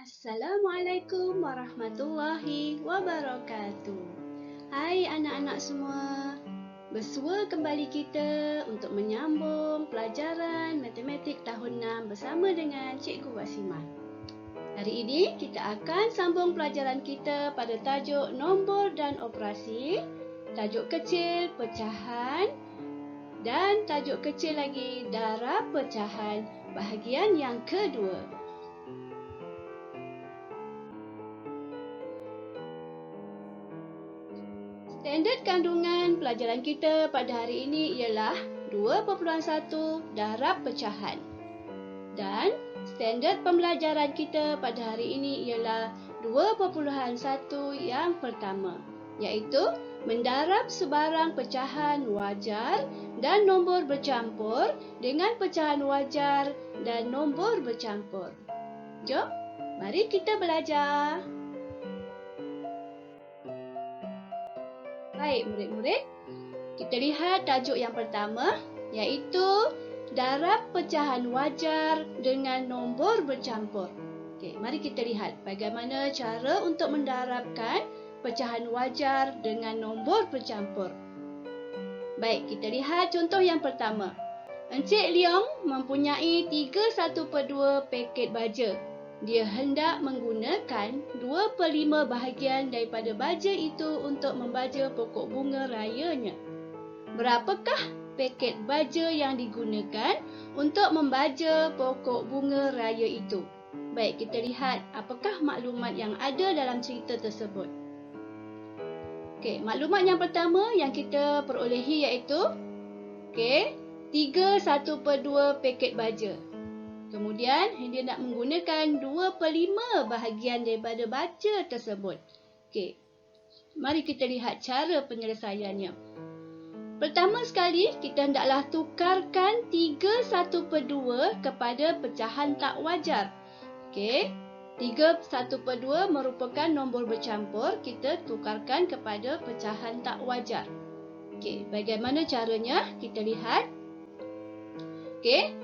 Assalamualaikum warahmatullahi wabarakatuh. Hai anak-anak semua. Bersua kembali kita untuk menyambung pelajaran matematik tahun 6 bersama dengan Cikgu Wasimah. Hari ini kita akan sambung pelajaran kita pada tajuk nombor dan operasi, tajuk kecil pecahan dan tajuk kecil lagi darab pecahan bahagian yang kedua. Standard kandungan pelajaran kita pada hari ini ialah 2.1 darab pecahan. Dan standard pembelajaran kita pada hari ini ialah 2.1 yang pertama, iaitu mendarab sebarang pecahan wajar dan nombor bercampur dengan pecahan wajar dan nombor bercampur. Jom, mari kita belajar. Baik murid-murid, kita lihat tajuk yang pertama iaitu darab pecahan wajar dengan nombor bercampur. Okey, mari kita lihat bagaimana cara untuk mendarabkan pecahan wajar dengan nombor bercampur. Baik, kita lihat contoh yang pertama. Encik Leong mempunyai 3/1/2 paket baja. Dia hendak menggunakan 2/5 bahagian daripada baja itu untuk membaja pokok bunga rayanya. Berapakah paket baja yang digunakan untuk membaja pokok bunga raya itu? Baik, kita lihat apakah maklumat yang ada dalam cerita tersebut. Okey, maklumat yang pertama yang kita perolehi iaitu 3/1/2 paket baja. Kemudian, dia nak menggunakan 2/5 bahagian daripada baja tersebut. Okey, mari kita lihat cara penyelesaiannya. Pertama sekali, kita hendaklah tukarkan 3/1/2 kepada pecahan tak wajar. Okey, 3/1/2 merupakan nombor bercampur, kita tukarkan kepada pecahan tak wajar. Okey, bagaimana caranya? Kita lihat. Okey,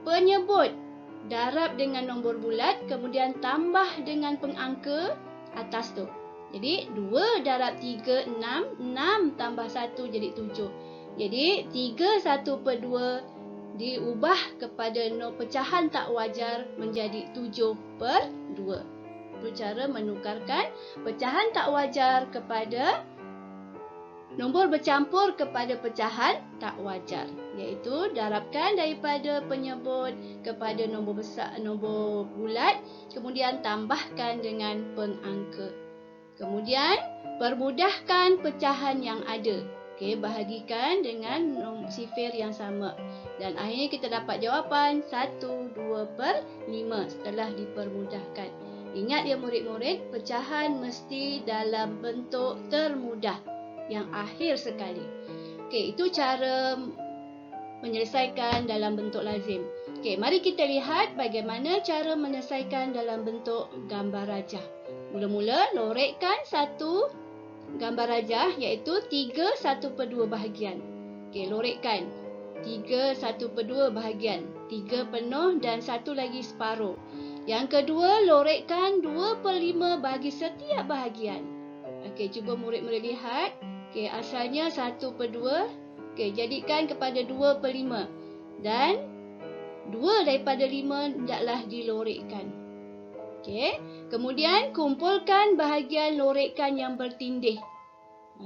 penyebut darab dengan nombor bulat, kemudian tambah dengan pengangka atas tu. Jadi 2 darab 3, 6. 6 tambah 1 jadi 7. Jadi 3/1/2 diubah kepada pecahan tak wajar menjadi 7/2. Itu cara menukarkan pecahan tak wajar kepada nombor bercampur kepada pecahan tak wajar, iaitu darabkan daripada penyebut kepada nombor besar, nombor bulat, kemudian tambahkan dengan pengangka. Kemudian permudahkan pecahan yang ada. Okey, bahagikan dengan sifir yang sama. Dan akhirnya kita dapat jawapan 1/2/5 setelah dipermudahkan. Ingat ya murid-murid, pecahan mesti dalam bentuk termudah yang akhir sekali. Okey, itu cara menyelesaikan dalam bentuk lazim. Okey, mari kita lihat bagaimana cara menyelesaikan dalam bentuk gambar rajah. Mula-mula lorekkan satu gambar rajah iaitu 3/1/2 bahagian. Okey, lorekkan 3/1/2 bahagian. 3 penuh dan 1 lagi separuh. Yang kedua, lorekkan 2/5 bagi setiap bahagian. Okey, cuba murid-murid lihat. Okey, asalnya 1/2. Okey, jadikan kepada 2/5. Dan 2 daripada 5 hendaklah dilorekkan. Okey, kemudian kumpulkan bahagian lorekkan yang bertindih.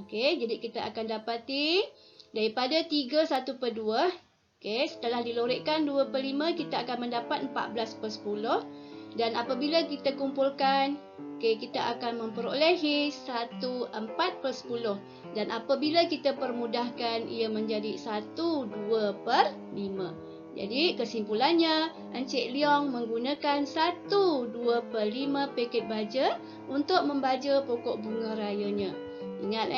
Okey, jadi kita akan dapati daripada 3/1/2. Okey, setelah dilorekkan 2/5, kita akan mendapat 14/10. Dan apabila kita kumpulkan, kita akan memperolehi 1/4/10. Dan apabila kita permudahkan, ia menjadi 1/2/5. Jadi kesimpulannya, Encik Leong menggunakan 1/2/5 paket baja untuk membaja pokok bunga rayanya. Ingat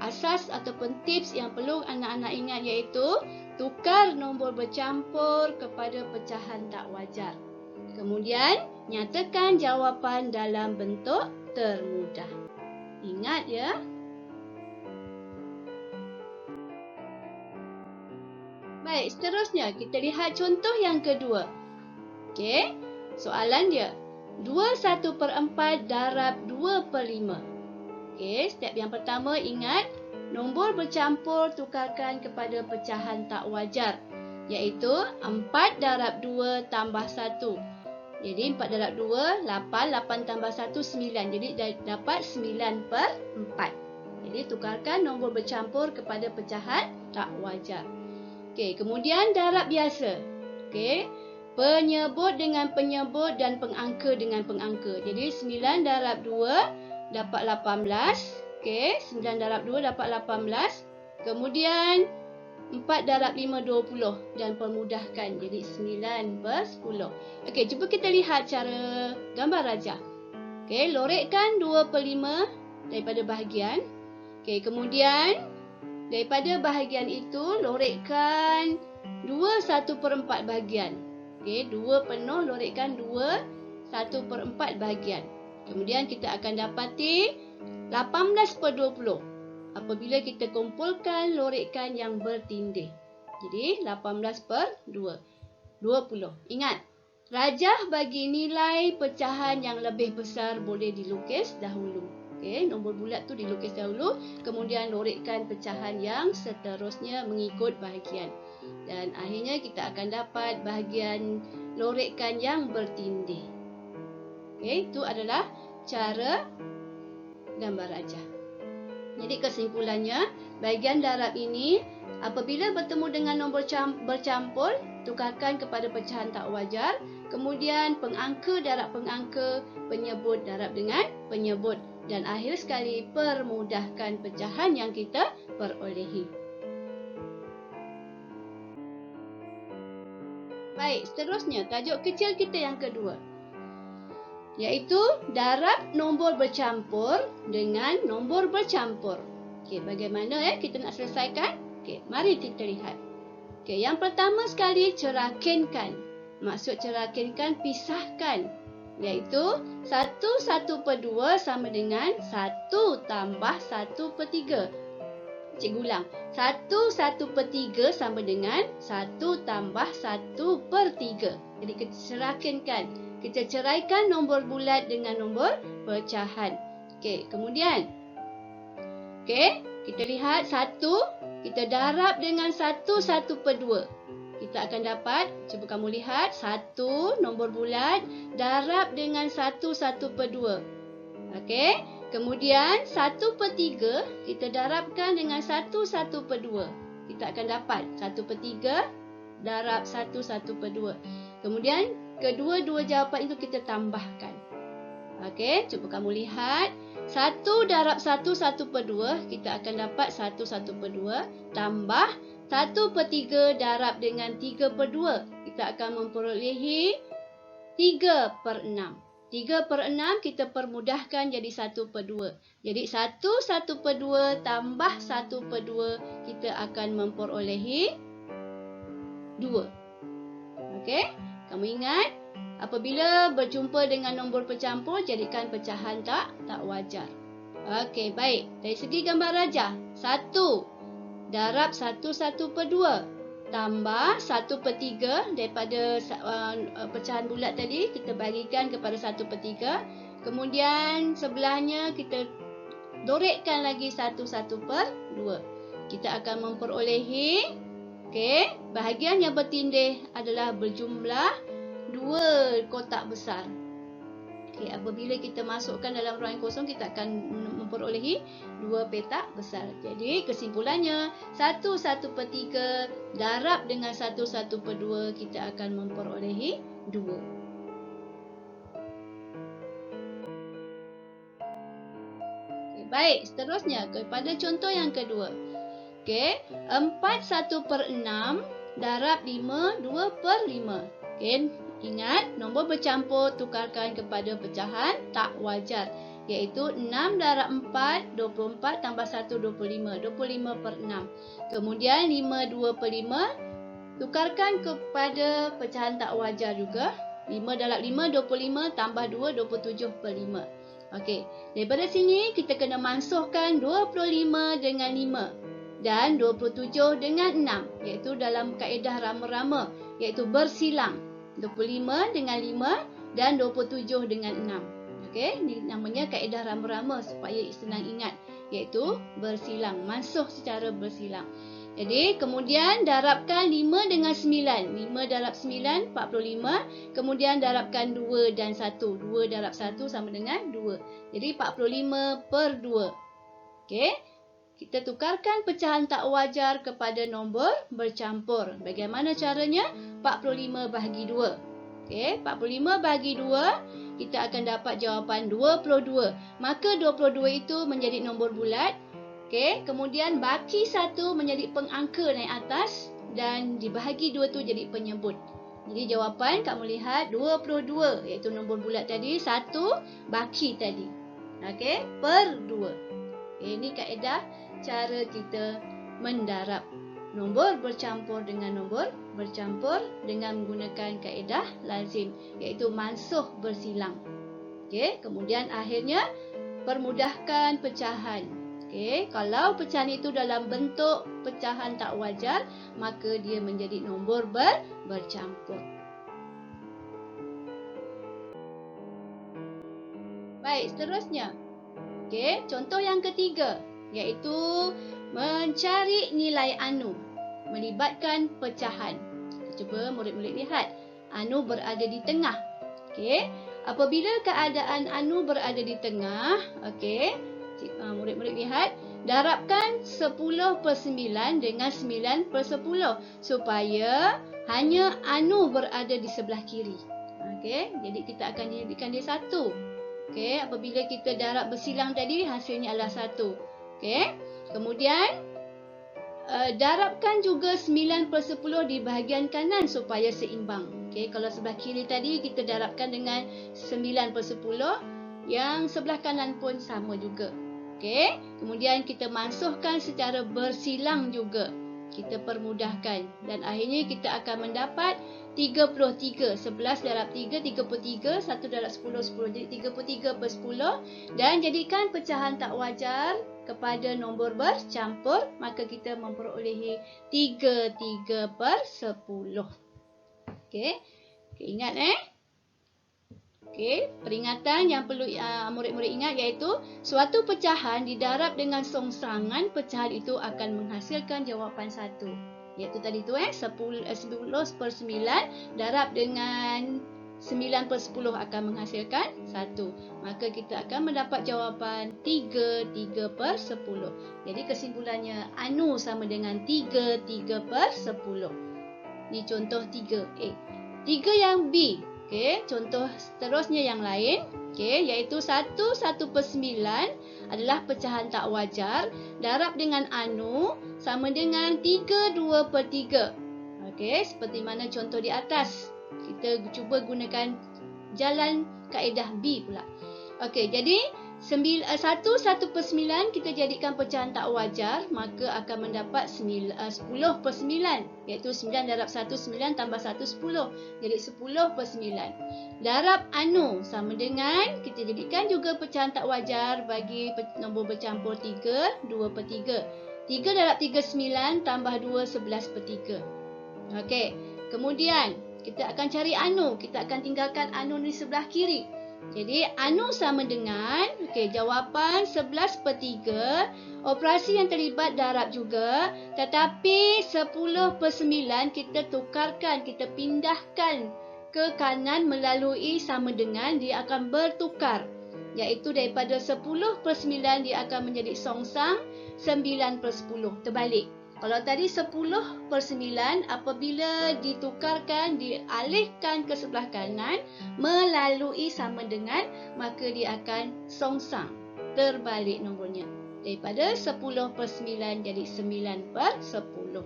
asas ataupun tips yang perlu anak-anak ingat iaitu tukar nombor bercampur kepada pecahan tak wajar. Kemudian, nyatakan jawapan dalam bentuk termudah. Ingat ya. Baik, seterusnya kita lihat contoh yang kedua. Okey. soalan dia 2/1/4 darab 2/5. Okey, step yang pertama ingat nombor bercampur tukarkan kepada pecahan tak wajar, iaitu 4 darab 2 tambah 1. Jadi 4 darab 2 8, 8 tambah 1 9. Jadi dapat 9/4. Jadi tukarkan nombor bercampur kepada pecahan tak wajar. Okey, kemudian darab biasa. Okey, penyebut dengan penyebut dan pengangka dengan pengangka. Jadi 9 darab 2 dapat 18. Okey, 9 darab 2 dapat 18. Kemudian 4 darab 5 20 dan permudahkan jadi 9/10. Okey, cuba kita lihat cara gambar rajah. Okey, lorekkan 2/5 daripada bahagian. Okey, kemudian daripada bahagian itu lorekkan 2/1/4 bahagian. Okey, 2 penuh lorekkan 2/1/4 bahagian. Kemudian kita akan dapati 18/20 apabila kita kumpulkan lorekkan yang bertindih. Jadi 18/2 20. Ingat, rajah bagi nilai pecahan yang lebih besar boleh dilukis dahulu. Okey, nombor bulat tu dilukis dahulu, kemudian lorekkan pecahan yang seterusnya mengikut bahagian. Dan akhirnya kita akan dapat bahagian lorekkan yang bertindih. Okey, itu adalah cara gambar rajah. Jadi kesimpulannya, bahagian darab ini apabila bertemu dengan nombor bercampur, tukarkan kepada pecahan tak wajar. Kemudian pengangka darab pengangka, penyebut darab dengan penyebut. Dan akhir sekali, permudahkan pecahan yang kita perolehi. Baik, seterusnya tajuk kecil kita yang kedua, iaitu darab nombor bercampur dengan nombor bercampur. Okey, bagaimana kita nak selesaikan? Okey, mari kita lihat. Okey, yang pertama sekali cerakinkan. Maksud cerakinkan, pisahkan. Iaitu 1/1/2 sama dengan 1 tambah 1/3. Cikgu ulang. 1/1/3 sama dengan 1 tambah 1/3. Jadi kita cerakinkan. Kita ceraikan nombor bulat dengan nombor pecahan. Okey, kemudian. Okey, kita lihat 1. Kita darab dengan 1/1/2. Kita akan dapat, cuba kamu lihat, 1 nombor bulat darab dengan 1/1/2. Okey, kemudian 1/3 kita darabkan dengan 1/1/2. Kita akan dapat 1/3 darab 1/1/2. Kemudian kedua-dua jawapan itu kita tambahkan. Okey, cuba kamu lihat. 1 darab 1/1/2 kita akan dapat 1/1/2 tambah 1/3 darab dengan 3/2. Kita akan memperolehi 3/6. 3/6 kita permudahkan jadi 1/2. Jadi 1/1/2 tambah 1/2 kita akan memperolehi 2. Okey, kamu ingat apabila berjumpa dengan nombor bercampur jadikan pecahan tak wajar. Okey, baik. Dari segi gambar rajah, 1 darab 1/1/2 tambah 1/3 daripada pecahan bulat tadi kita bagikan kepada 1/3. Kemudian sebelahnya kita lorekkan lagi 1/1/2. Kita akan memperolehi, okey, bahagian yang bertindih adalah berjumlah 2 kotak besar. Okey, apabila kita masukkan dalam ruang kosong, kita akan memperolehi 2 petak besar. Jadi kesimpulannya 1/1/3 darab dengan 1/1/2 kita akan memperolehi 2. Okay, baik, seterusnya kepada contoh yang kedua. Okey, 4/1/6 darab 5 2/5. Okey, ingat nombor bercampur tukarkan kepada pecahan tak wajar. Iaitu 6 darab 4, 24 tambah 1, 25. 25/6. Kemudian 5 2/5. Tukarkan kepada pecahan tak wajar juga. 5 darab 5, 25 tambah 2, 27/5. Okey, daripada sini kita kena mansuhkan 25 dengan 5. Dan 27 dengan 6. Iaitu dalam kaedah rama-rama. Iaitu bersilang. 25 dengan 5 dan 27 dengan 6. Okey, ini namanya kaedah rama-rama supaya senang ingat, iaitu bersilang, mansuh secara bersilang. Jadi, kemudian darabkan 5 dengan 9. 5 darab 9, 45. Kemudian darabkan 2 dan 1. 2 darab 1 sama dengan 2. Jadi, 45/2. Okey. Kita tukarkan pecahan tak wajar kepada nombor bercampur. Bagaimana caranya? 45 bahagi 2. Okey, 45 bahagi 2, kita akan dapat jawapan 22. Maka 22 itu menjadi nombor bulat. Okey, kemudian baki 1 menjadi pengangka naik atas dan dibahagi 2 tu jadi penyebut. Jadi jawapan kamu lihat 22 iaitu nombor bulat tadi, 1 baki tadi. Okey, per 2. Okay, ini kaedah cara kita mendarab nombor bercampur dengan nombor bercampur dengan menggunakan kaedah lazim, iaitu mansuh bersilang. Okey, kemudian akhirnya permudahkan pecahan. Okey, kalau pecahan itu dalam bentuk pecahan tak wajar, maka dia menjadi nombor bercampur. Baik, seterusnya. Okey, contoh yang ketiga iaitu mencari nilai anu melibatkan pecahan. Cuba murid-murid lihat. Anu berada di tengah. Okey, apabila keadaan anu berada di tengah, okey, murid-murid lihat, darabkan 10/9 dengan 9/10 supaya hanya anu berada di sebelah kiri. Okey, jadi kita akan jadikan dia 1. Okey, apabila kita darab bersilang tadi, hasilnya adalah 1. Okey, kemudian darabkan juga 9/10 di bahagian kanan supaya seimbang. Okey, kalau sebelah kiri tadi kita darabkan dengan 9/10, yang sebelah kanan pun sama juga. Okey, kemudian kita mansuhkan secara bersilang juga. Kita permudahkan dan akhirnya kita akan mendapat 33. 11 darab 3, 33. 1 darab 10, 10. Jadi 33/10. Dan jadikan pecahan tak wajar kepada nombor bercampur, maka kita memperolehi 33/10. Okey, ingat Okey, peringatan yang perlu murid-murid ingat iaitu suatu pecahan didarab dengan songsangan, pecahan itu akan menghasilkan jawapan 1. Iaitu tadi tu 10/9 darab dengan 9/10 akan menghasilkan 1. Maka kita akan mendapat jawapan 3/10. Jadi kesimpulannya anu sama dengan 3/10. Ini contoh 3A. 3 yang B. Okey, contoh seterusnya yang lain, okey, iaitu 1/9 adalah pecahan tak wajar, darab dengan anu sama dengan 3/2/3. Okey, seperti mana contoh di atas. Kita cuba gunakan jalan kaedah B pula. Okey, jadi 1/9 kita jadikan pecahan tak wajar, maka akan mendapat 10/9, iaitu 9 darab 1, 9 tambah 1, 10. Jadi 10/9. Darab anu sama dengan, kita jadikan juga pecahan tak wajar bagi nombor bercampur 3, 2/3. 3 darab 3, 9 tambah 2, 11/3. Okey, kemudian kita akan cari anu. Kita akan tinggalkan anu di sebelah kiri. Jadi anu sama dengan, okey, jawapan 11/3. Operasi yang terlibat darab juga, tetapi 10/9 kita tukarkan, kita pindahkan ke kanan melalui sama dengan, dia akan bertukar. Iaitu daripada 10/9 dia akan menjadi songsang 9/10, terbalik. Kalau tadi 10/9 apabila ditukarkan, dialihkan ke sebelah kanan melalui sama dengan, maka dia akan songsang, terbalik nombornya. Daripada 10/9 jadi 9/10.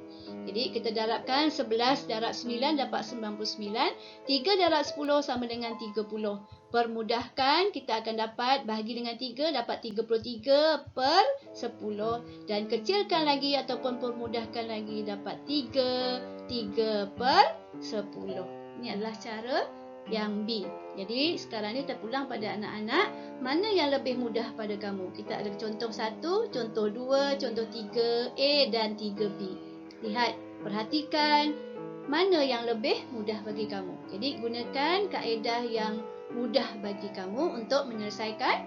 Jadi kita darabkan 11 darab 9 dapat 99. 3 darab 10 sama dengan 30. Permudahkan, kita akan dapat bahagi dengan 3 dapat 33/10. Dan kecilkan lagi ataupun permudahkan lagi dapat 3/10. Ini adalah cara yang B. Jadi sekarang ni terpulang pada anak-anak, mana yang lebih mudah pada kamu? Kita ada contoh 1, contoh 2, contoh 3A dan 3B. Lihat, perhatikan mana yang lebih mudah bagi kamu. Jadi gunakan kaedah yang mudah bagi kamu untuk menyelesaikan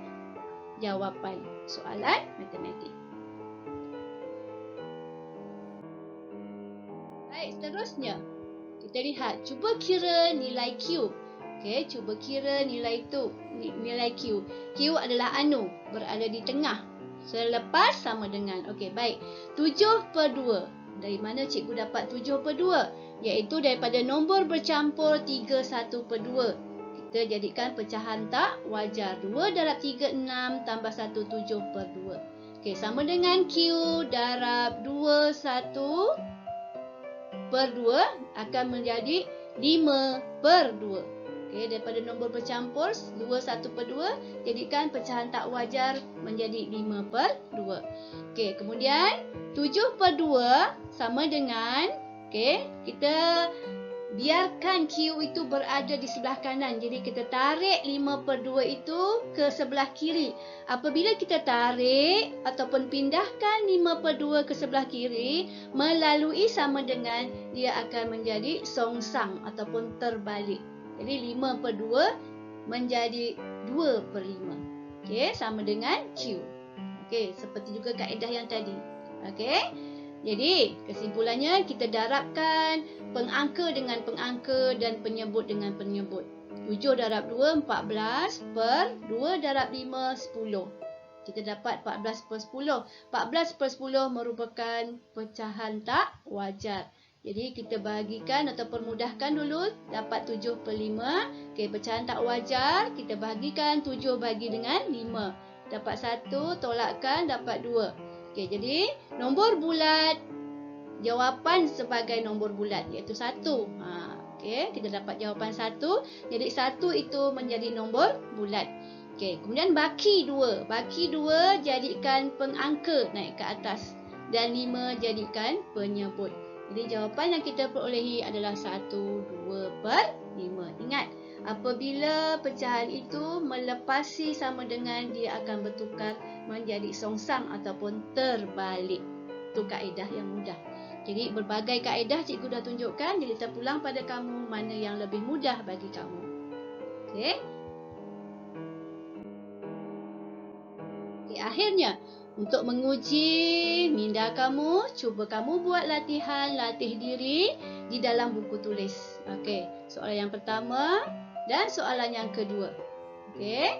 jawapan soalan matematik. Baik, seterusnya kita lihat, cuba kira nilai Q. Okey, cuba kira nilai Q. Q adalah anu, berada di tengah. Selepas sama dengan, okey, baik. 7/2. Dari mana cikgu dapat 7/2? Iaitu daripada nombor bercampur 31/2. Kita jadikan pecahan tak wajar. 2 darab 3, 6 tambah 1, 7/2. Okey, sama dengan Q darab 2, 1/2 akan menjadi 5/2. Okey, daripada nombor bercampur 2, 1/2 jadikan pecahan tak wajar menjadi 5/2. Okey, kemudian 7/2 sama dengan, okey, kita biarkan Q itu berada di sebelah kanan. Jadi kita tarik 5/2 itu ke sebelah kiri. Apabila kita tarik ataupun pindahkan 5/2 ke sebelah kiri, melalui sama dengan, dia akan menjadi songsang ataupun terbalik. Jadi 5/2 menjadi 2/5. Okey, sama dengan Q. Okey, seperti juga kaedah yang tadi. Okey. Jadi, kesimpulannya kita darabkan pengangka dengan pengangka dan penyebut dengan penyebut. 7 darab 2, 14 per 2 darab 5, 10. Kita dapat 14/10. 14/10 merupakan pecahan tak wajar. Jadi, kita bahagikan atau permudahkan dulu, dapat 7/5. Okey, pecahan tak wajar, kita bahagikan 7 bagi dengan 5. Dapat 1, tolakkan, dapat 2. Okey, jadi nombor bulat, jawapan sebagai nombor bulat iaitu 1. Okey, kita dapat jawapan 1. Jadi 1 itu menjadi nombor bulat. Okey, kemudian baki 2. Baki 2 jadikan pengangka naik ke atas dan 5 jadikan penyebut. Jadi jawapan yang kita perolehi adalah 1, 2/5. Ingat, apabila pecahan itu melepasi sama dengan, dia akan bertukar menjadi songsang ataupun terbalik. Itu kaedah yang mudah. Jadi berbagai kaedah cikgu dah tunjukkan. Jadi terpulang pada kamu mana yang lebih mudah bagi kamu. Okey. Okey, akhirnya untuk menguji minda kamu, cuba kamu buat latihan latih diri di dalam buku tulis. Okey, soalan yang pertama dan soalan yang kedua. Okey,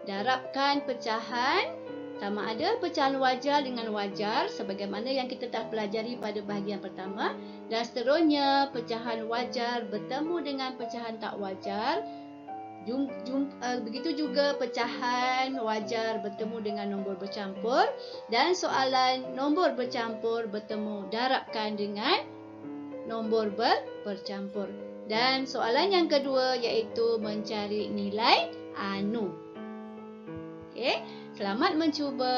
darabkan pecahan sama ada pecahan wajar dengan wajar sebagaimana yang kita telah pelajari pada bahagian pertama, dan seterusnya pecahan wajar bertemu dengan pecahan tak wajar. Begitu juga pecahan wajar bertemu dengan nombor bercampur, dan soalan nombor bercampur bertemu darabkan dengan nombor bercampur. Dan soalan yang kedua iaitu mencari nilai anu. Okey, selamat mencuba.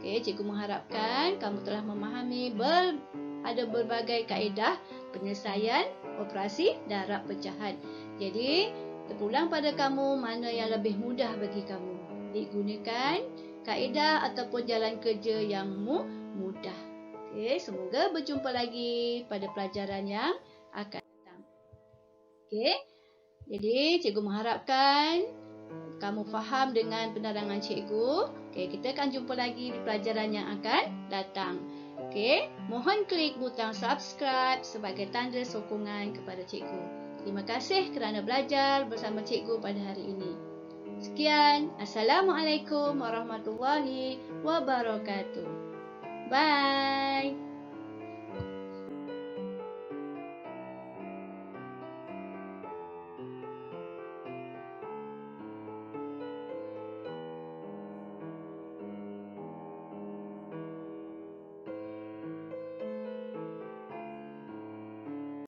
Okey, cikgu mengharapkan kamu telah memahami ada berbagai kaedah penyelesaian operasi darab pecahan. Jadi, terpulang pada kamu mana yang lebih mudah bagi kamu. Digunakan kaedah ataupun jalan kerja yang mudah. Okey, semoga berjumpa lagi pada pelajaran yang akan datang. Okey, jadi cikgu mengharapkan kamu faham dengan penerangan cikgu. Okey, kita akan jumpa lagi di pelajaran yang akan datang. Okey, mohon klik butang subscribe sebagai tanda sokongan kepada cikgu. Terima kasih kerana belajar bersama cikgu pada hari ini. Sekian, Assalamualaikum warahmatullahi wabarakatuh. Bye.